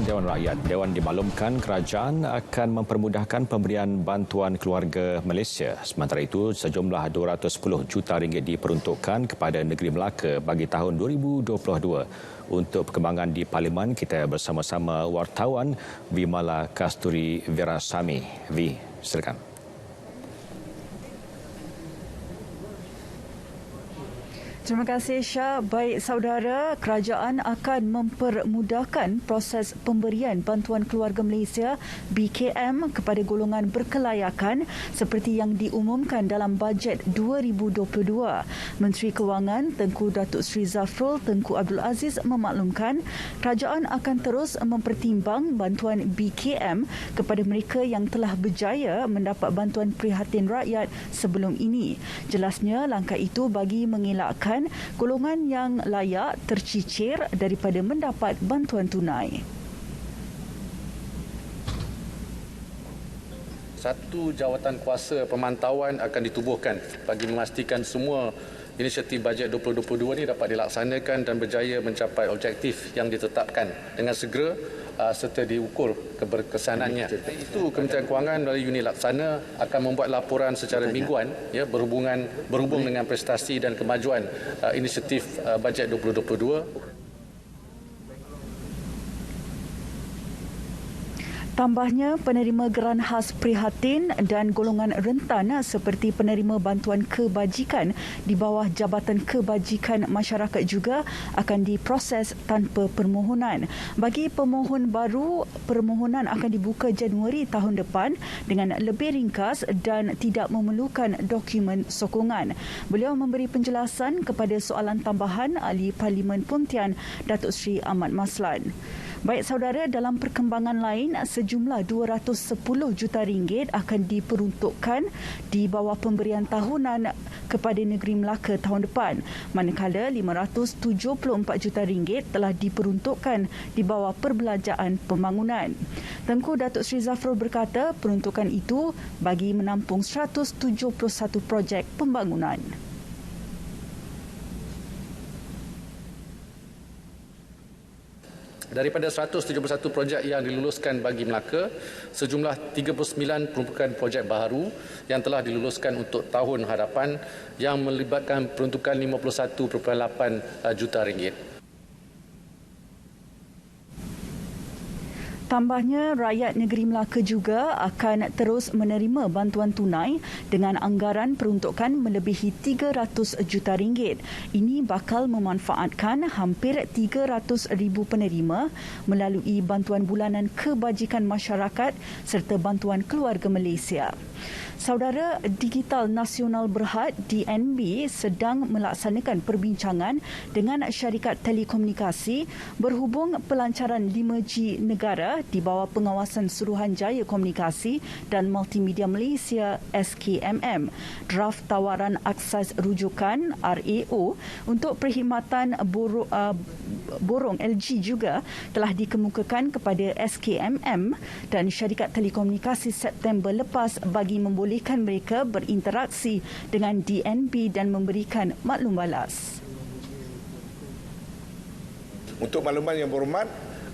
Dewan Rakyat. Dewan dimaklumkan kerajaan akan mempermudahkan pemberian bantuan keluarga Malaysia. Sementara itu, sejumlah 210 juta ringgit diperuntukkan kepada negeri Melaka bagi tahun 2022. Untuk perkembangan di Parlimen, kita bersama-sama wartawan Vimala Kasturi Virasami. Vi, silakan. Terima kasih Syah. Baik saudara, kerajaan akan mempermudahkan proses pemberian bantuan keluarga Malaysia BKM kepada golongan berkelayakan seperti yang diumumkan dalam bajet 2022. Menteri Kewangan Tengku Datuk Seri Zafrul Tengku Abdul Aziz memaklumkan kerajaan akan terus mempertimbang bantuan BKM kepada mereka yang telah berjaya mendapat bantuan prihatin rakyat sebelum ini. Jelasnya langkah itu bagi mengelakkan golongan yang layak tercicir daripada mendapat bantuan tunai. Satu jawatan kuasa pemantauan akan ditubuhkan bagi memastikan semua inisiatif bajet 2022 ini dapat dilaksanakan dan berjaya mencapai objektif yang ditetapkan dengan segera serta diukur keberkesanannya. Itu Kementerian Kewangan melalui unit laksana akan membuat laporan secara mingguan berhubung dengan prestasi dan kemajuan inisiatif bajet 2022. Tambahnya, penerima geran khas prihatin dan golongan rentan seperti penerima bantuan kebajikan di bawah Jabatan Kebajikan Masyarakat juga akan diproses tanpa permohonan. Bagi pemohon baru, permohonan akan dibuka Januari tahun depan dengan lebih ringkas dan tidak memerlukan dokumen sokongan. Beliau memberi penjelasan kepada soalan tambahan Ahli Parlimen Pontian Datuk Seri Ahmad Maslan. Baik saudara, dalam perkembangan lain, sejumlah 210 juta ringgit akan diperuntukkan di bawah pemberian tahunan kepada negeri Melaka tahun depan, manakala 574 juta ringgit telah diperuntukkan di bawah perbelanjaan pembangunan. Tengku Datuk Seri Zafrul berkata peruntukan itu bagi menampung 171 projek pembangunan. Daripada 171 projek yang diluluskan bagi Melaka, sejumlah 39 merupakan projek baharu yang telah diluluskan untuk tahun hadapan yang melibatkan peruntukan 51.8 juta ringgit. Tambahnya, rakyat negeri Melaka juga akan terus menerima bantuan tunai dengan anggaran peruntukan melebihi 300 juta ringgit. Ini bakal memanfaatkan hampir 300,000 penerima melalui bantuan bulanan kebajikan masyarakat serta bantuan keluarga Malaysia. Saudara, Digital Nasional Berhad DNB sedang melaksanakan perbincangan dengan syarikat telekomunikasi berhubung pelancaran 5G negara di bawah pengawasan Suruhanjaya Komunikasi dan Multimedia Malaysia SKMM. Draft tawaran aksas rujukan RAO untuk perkhidmatan borong LG juga telah dikemukakan kepada SKMM dan syarikat telekomunikasi September lepas bagi membolehkan mereka berinteraksi dengan DNB dan memberikan maklum balas. Untuk makluman yang berhormat,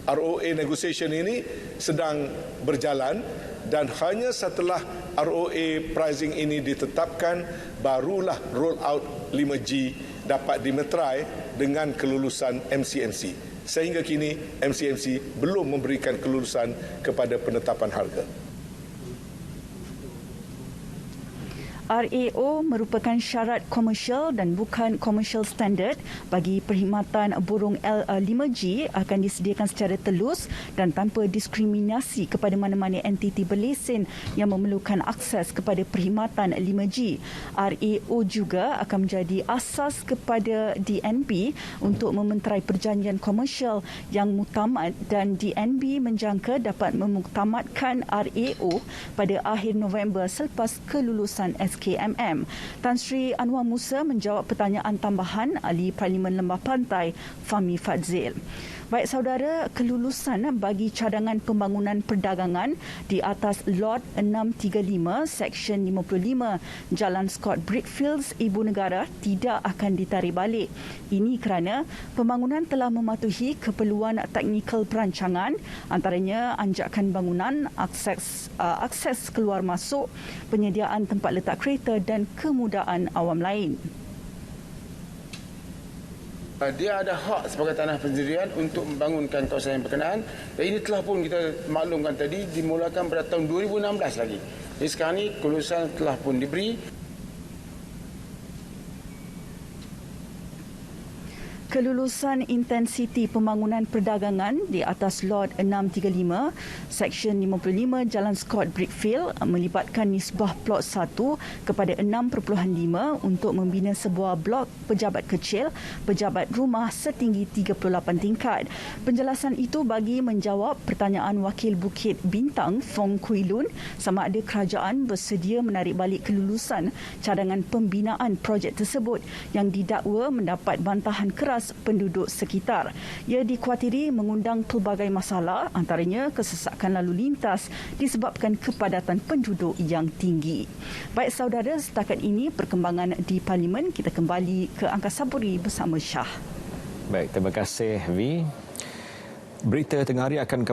ROA negotiation ini sedang berjalan dan hanya setelah ROA pricing ini ditetapkan, barulah roll out 5G dapat dimeterai dengan kelulusan MCMC. Sehingga kini MCMC belum memberikan kelulusan kepada penetapan harga. RAO merupakan syarat komersial dan bukan komersial standard bagi perkhidmatan borong 5G akan disediakan secara telus dan tanpa diskriminasi kepada mana-mana entiti berlesen yang memerlukan akses kepada perkhidmatan 5G. RAO juga akan menjadi asas kepada DNB untuk mementerai perjanjian komersial yang muktamad dan DNB menjangka dapat memuktamadkan RAO pada akhir November selepas kelulusan SKMM. Tan Sri Anwar Musa menjawab pertanyaan tambahan Ahli Parlimen Lembah Pantai Fahmi Fadzil. Baik saudara, kelulusan bagi cadangan pembangunan perdagangan di atas Lot 635 Seksyen 55 Jalan Scott Brickfields Ibu Negara tidak akan ditarik balik. Ini kerana pembangunan telah mematuhi keperluan teknikal perancangan, antaranya anjakan bangunan, akses keluar masuk, penyediaan tempat letak kereta dan kemudahan awam lain. Dia ada hak sebagai tanah pendirian untuk membangunkan kawasan yang berkenaan, dan ini telah pun kita maklumkan tadi dimulakan pada tahun 2016 lagi. Jadi sekarang ini kelulusan telah pun diberi. Kelulusan intensiti pembangunan perdagangan di atas Lot 635 Seksyen 55 Jalan Scott Brickfield melibatkan nisbah plot 1 kepada 6.5 untuk membina sebuah blok pejabat kecil, pejabat rumah setinggi 38 tingkat. Penjelasan itu bagi menjawab pertanyaan Wakil Bukit Bintang Fong Kui Lun sama ada kerajaan bersedia menarik balik kelulusan cadangan pembinaan projek tersebut yang didakwa mendapat bantahan keras penduduk sekitar. Ia dikhawatiri mengundang pelbagai masalah, antaranya kesesakan lalu lintas disebabkan kepadatan penduduk yang tinggi. Baik saudara, setakat ini perkembangan di Parlimen. Kita kembali ke Angkasa Puri bersama Syah. Baik, terima kasih V. Berita tengah hari akan kembali